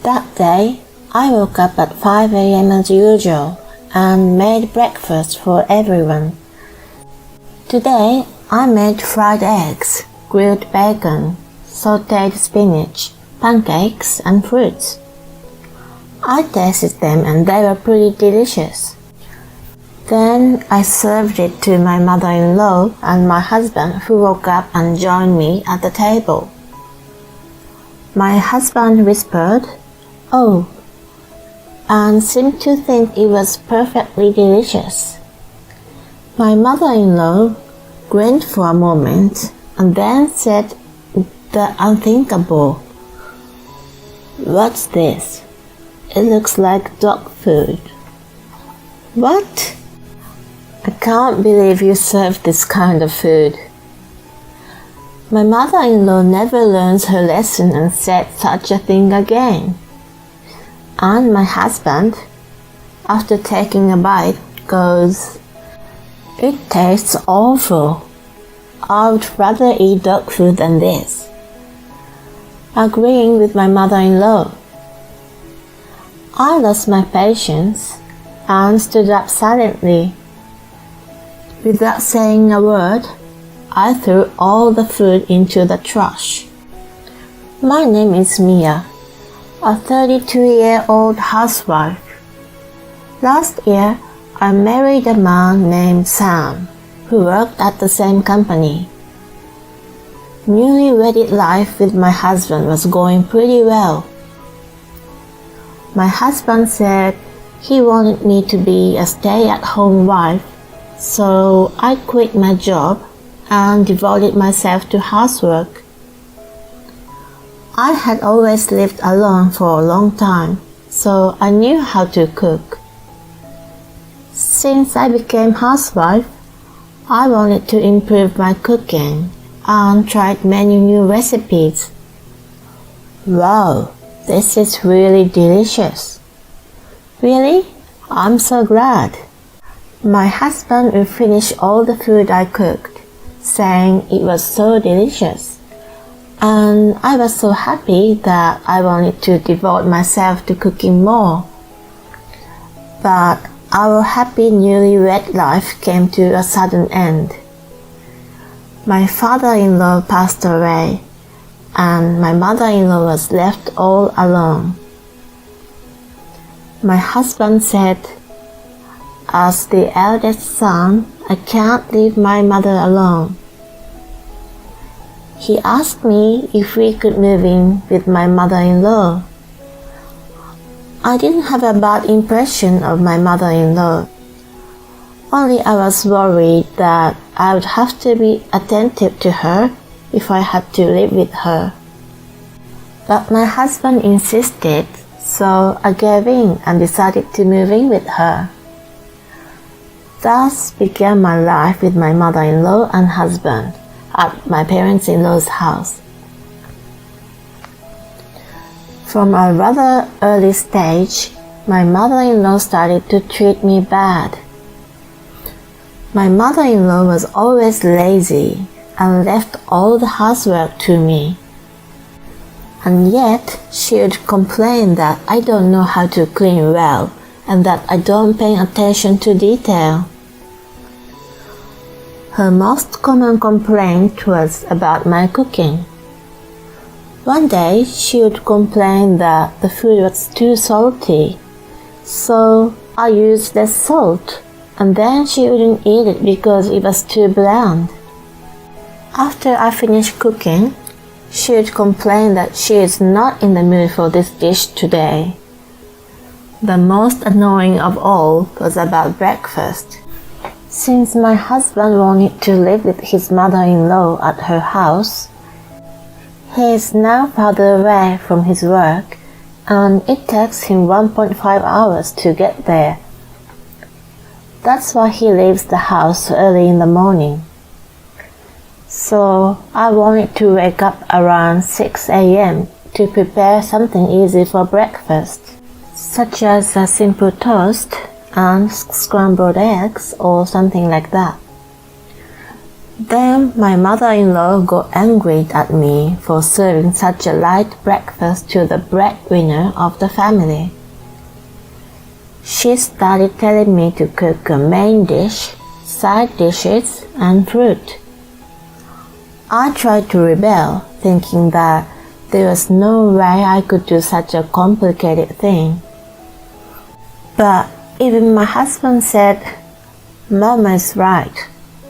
That day, I woke up at 5 a.m. as usual and made breakfast for everyone. Today, I made fried eggs, grilled bacon, sautéed spinach, pancakes, and fruits. I tasted them and they were pretty delicious. Then I served it to my mother-in-law and my husband, who woke up and joined me at the table. My husband whispered, "Oh," and seemed to think it was perfectly delicious. My mother-in-law grinned for a moment and then said the unthinkable. "What's this? It looks like dog food." "What? I can't believe you serve this kind of food." My mother-in-law never learns her lesson and said such a thing again. And my husband, after taking a bite, goes, "It tastes awful. I would rather eat dog food than this," agreeing with my mother-in-law. I lost my patience and stood up silently. Without saying a word, I threw all the food into the trash. My name is Mia, a 32-year-old housewife. Last year, I married a man named Sam, who worked at the same company. Newly-wedded life with my husband was going pretty well. My husband said he wanted me to be a stay-at-home wife, so I quit my job and devoted myself to housework. I had always lived alone for a long time, so I knew how to cook. Since I became housewife, I wanted to improve my cooking and tried many new recipes. Wow, this is really delicious. Really? I'm so glad. My husband would finish all the food I cooked, saying it was so delicious. And I was so happy that I wanted to devote myself to cooking more. But our happy newlywed life came to a sudden end. My father-in-law passed away, and my mother-in-law was left all alone. My husband said, "As the eldest son, I can't leave my mother alone." He asked me if we could move in with my mother-in-law. I didn't have a bad impression of my mother-in-law. Only I was worried that I would have to be attentive to her if I had to live with her. But my husband insisted, so I gave in and decided to move in with her. Thus began my life with my mother-in-law and husband at my parents-in-law's house. From a rather early stage, my mother-in-law started to treat me bad. My mother-in-law was always lazy and left all the housework to me. And yet, she would complain that I don't know how to clean well and that I don't pay attention to detail. Her most common complaint was about my cooking. One day, she would complain that the food was too salty, so I used less salt, and then she wouldn't eat it because it was too bland. After I finished cooking, she would complain that she is not in the mood for this dish today. The most annoying of all was about breakfast. Since my husband wanted to live with his mother-in-law at her house, he is now farther away from his work, and it takes him 1.5 hours to get there. That's why he leaves the house early in the morning. So I wanted to wake up around 6 a.m. to prepare something easy for breakfast, such as a simple toast and scrambled eggs or something like that. Then my mother-in-law got angry at me for serving such a light breakfast to the breadwinner of the family. She started telling me to cook a main dish, side dishes, and fruit. I tried to rebel, thinking that there was no way I could do such a complicated thing. But even my husband said, "Mama is right.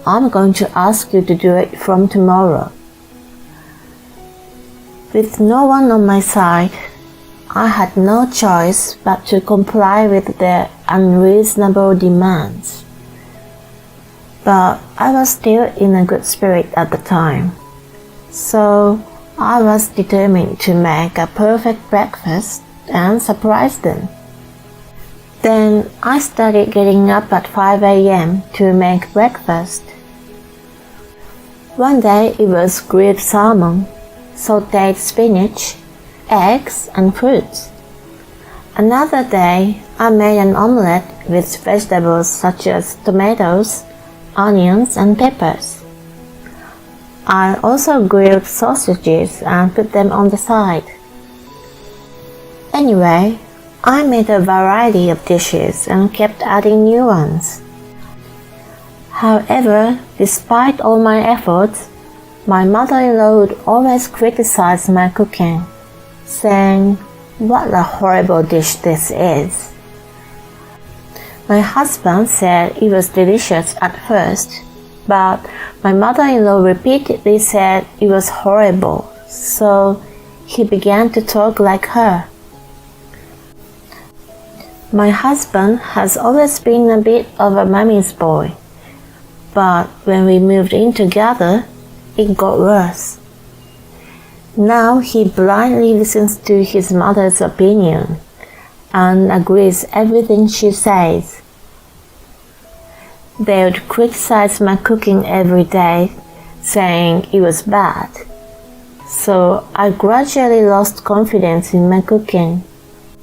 I'm going to ask you to do it from tomorrow." With no one on my side, I had no choice but to comply with their unreasonable demands. But I was still in a good spirit at the time, so I was determined to make a perfect breakfast and surprise them. Then I started getting up at 5 a.m. to make breakfast. One day it was grilled salmon, sautéed spinach, eggs, and fruits. Another day I made an omelette with vegetables such as tomatoes, onions, and peppers. I also grilled sausages and put them on the side. Anyway, I made a variety of dishes and kept adding new ones. However, despite all my efforts, my mother-in-law would always criticize my cooking, saying, "What a horrible dish this is." My husband said it was delicious at first, but my mother-in-law repeatedly said it was horrible, so he began to talk like her. My husband has always been a bit of a mommy's boy, but when we moved in together, it got worse. Now he blindly listens to his mother's opinion and agrees everything she says. They would criticize my cooking every day, saying it was bad. So I gradually lost confidence in my cooking,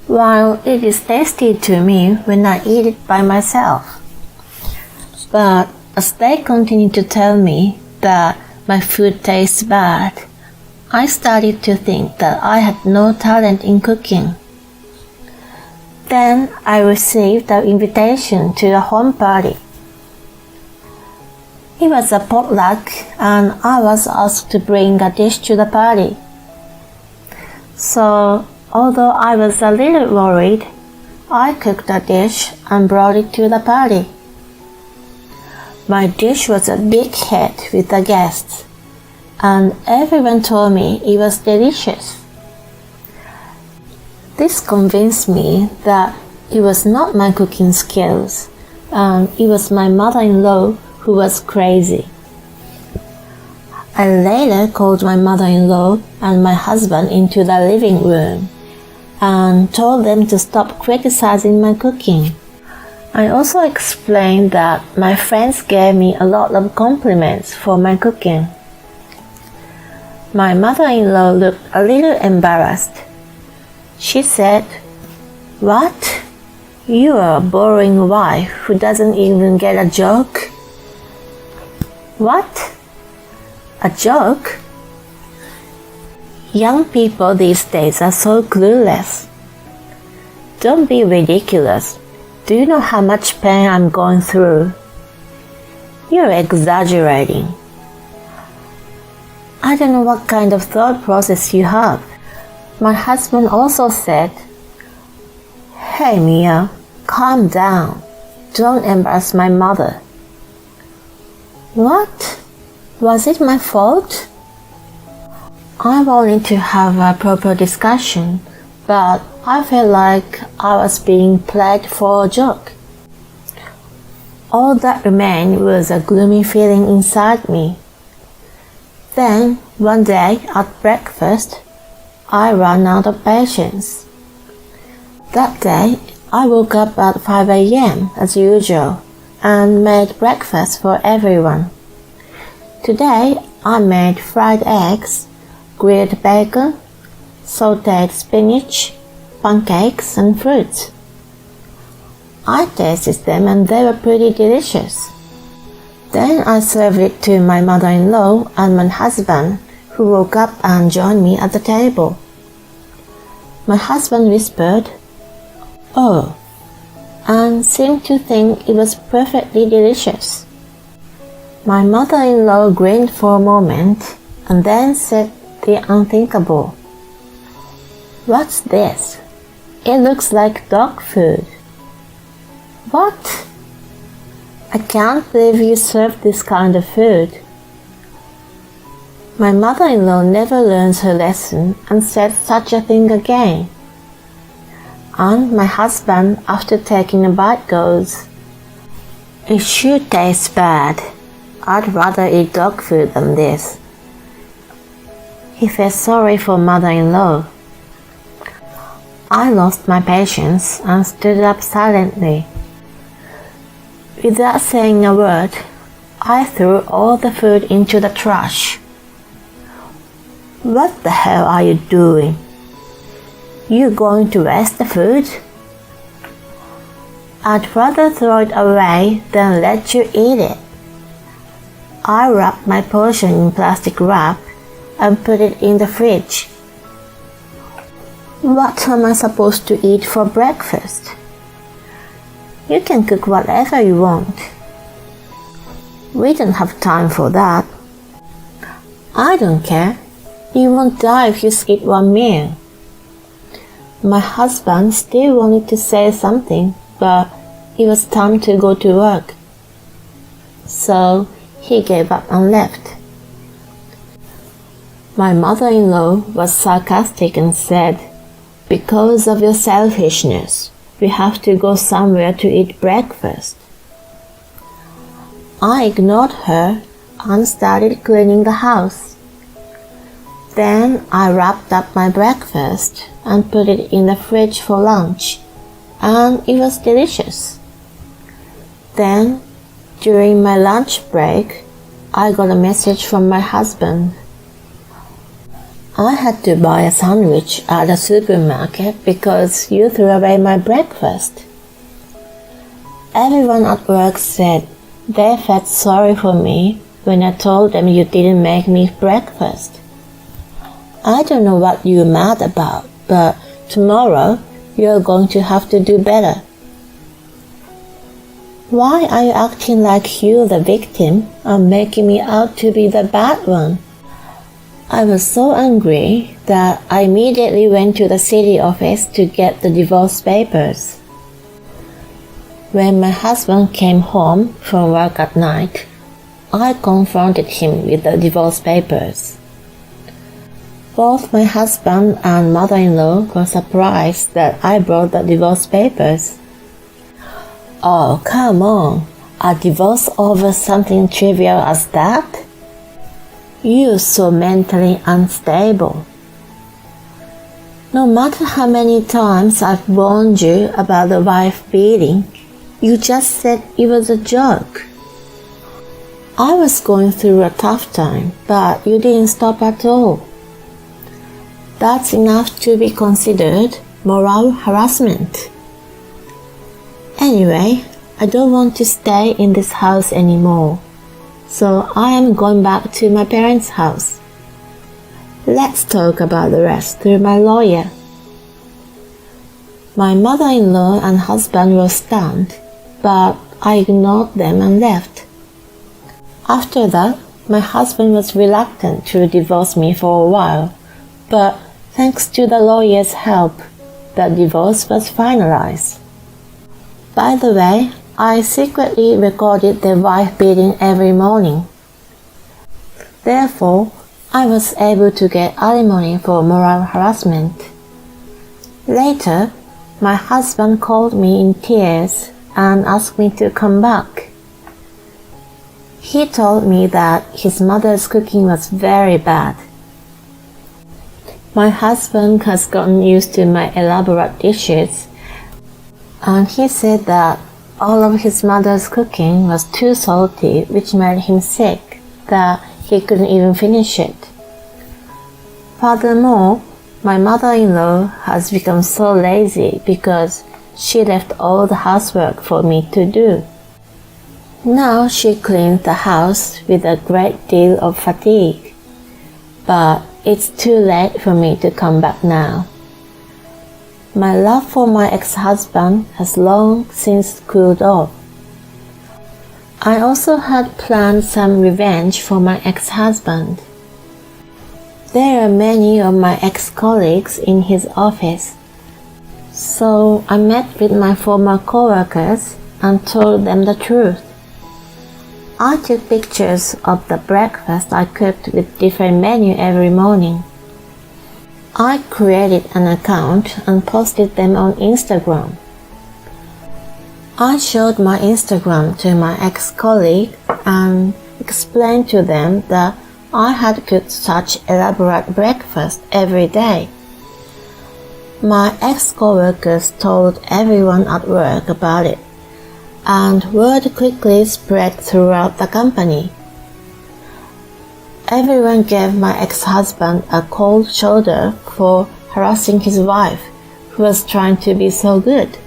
while it is tasty to me when I eat it by myself. But as they continue to tell me that my food tastes bad, I started to think that I had no talent in cooking. Then I received an invitation to a home party. It was a potluck and I was asked to bring a dish to the party. So, although I was a little worried, I cooked a dish and brought it to the party. My dish was a big hit with the guests, and everyone told me it was delicious. This convinced me that it was not my cooking skills, and it was my mother-in-law who was crazy. I later called my mother-in-law and my husband into the living room and told them to stop criticizing my cooking. I also explained that my friends gave me a lot of compliments for my cooking. My mother-in-law looked a little embarrassed. She said, "What? You are a boring wife who doesn't even get a joke?" "What? A joke?" Young people these days are so clueless. Don't be ridiculous. Do you know how much pain I'm going through? You're exaggerating. I don't know what kind of thought process you have. My husband also said, "Hey Mia, calm down. Don't embarrass my mother." What? Was it my fault? I wanted to have a proper discussion, but I felt like I was being played for a joke. All that remained was a gloomy feeling inside me. Then, one day at breakfast, I ran out of patience. That day, I woke up at 5 a.m. as usual and made breakfast for everyone. Today, I made fried eggs, grilled bacon, sautéed spinach, pancakes, and fruits. I tasted them and they were pretty delicious. Then I served it to my mother-in-law and my husband, who woke up and joined me at the table. My husband whispered, "Oh," and seemed to think it was perfectly delicious. My mother-in-law grinned for a moment and then said the unthinkable. "What's this? It looks like dog food." "What? I can't believe you serve this kind of food." My mother-in-law never learns her lesson and said such a thing again. And my husband, after taking a bite, goes, "It sure tastes bad. I'd rather eat dog food than this." He felt sorry for mother-in-law. I lost my patience and stood up silently. Without saying a word, I threw all the food into the trash. "What the hell are you doing? You going to waste the food? I'd rather throw it away than let you eat it." I wrapped my portion in plastic wrap and put it in the fridge. "What am I supposed to eat for breakfast?" "You can cook whatever you want." "We don't have time for that." "I don't care. You won't die if you skip one meal." My husband still wanted to say something, but it was time to go to work. So he gave up and left. My mother-in-law was sarcastic and said, "Because of your selfishness, we have to go somewhere to eat breakfast." I ignored her and started cleaning the house. Then I wrapped up my breakfast and put it in the fridge for lunch, and it was delicious. Then, during my lunch break, I got a message from my husband. "I had to buy a sandwich at the supermarket because you threw away my breakfast." Everyone at work said they felt sorry for me when I told them you didn't make me breakfast. I don't know what you're mad about, but tomorrow you're going to have to do better. Why are you acting like you're the victim and making me out to be the bad one? I was so angry that I immediately went to the city office to get the divorce papers. When my husband came home from work at night, I confronted him with the divorce papers. Both my husband and mother-in-law were surprised that I brought the divorce papers. "Oh, come on, a divorce over something trivial as that? You're so mentally unstable. No matter how many times I've warned you about the wife beating, you just said it was a joke. I was going through a tough time, but you didn't stop at all. That's enough to be considered moral harassment. Anyway, I don't want to stay in this house anymore, so I am going back to my parents' house. Let's talk about the rest through my lawyer." My mother-in-law and husband were stunned, but I ignored them and left. After that, my husband was reluctant to divorce me for a while, but thanks to the lawyer's help, the divorce was finalized. By the way, I secretly recorded their wife beating every morning. Therefore, I was able to get alimony for moral harassment. Later, my husband called me in tears and asked me to come back. He told me that his mother's cooking was very bad. My husband has gotten used to my elaborate dishes, and he said that all of his mother's cooking was too salty, which made him sick, that he couldn't even finish it. Furthermore, my mother-in-law has become so lazy because she left all the housework for me to do. Now she cleans the house with a great deal of fatigue, but it's too late for me to come back now. My love for my ex-husband has long since cooled off. I also had planned some revenge for my ex-husband. There are many of my ex-colleagues in his office, so I met with my former co-workers and told them the truth. I took pictures of the breakfast I cooked with different menus every morning. I created an account and posted them on Instagram. I showed my Instagram to my ex-colleague and explained to them that I had cooked such elaborate breakfast every day. My ex-coworkers told everyone at work about it, and word quickly spread throughout the company. Everyone gave my ex-husband a cold shoulder for harassing his wife, who was trying to be so good.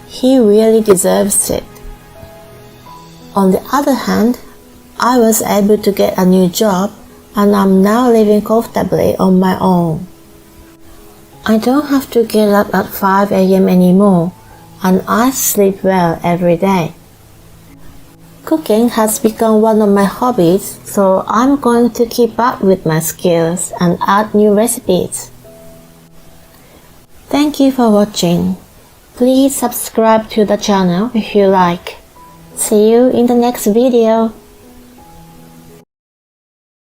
He really deserves it. On the other hand, I was able to get a new job and I'm now living comfortably on my own. I don't have to get up at 5 a.m. anymore, and I sleep well every day. Cooking has become one of my hobbies, so I'm going to keep up with my skills and add new recipes. Thank you for watching. Please subscribe to the channel if you like. See you in the next video.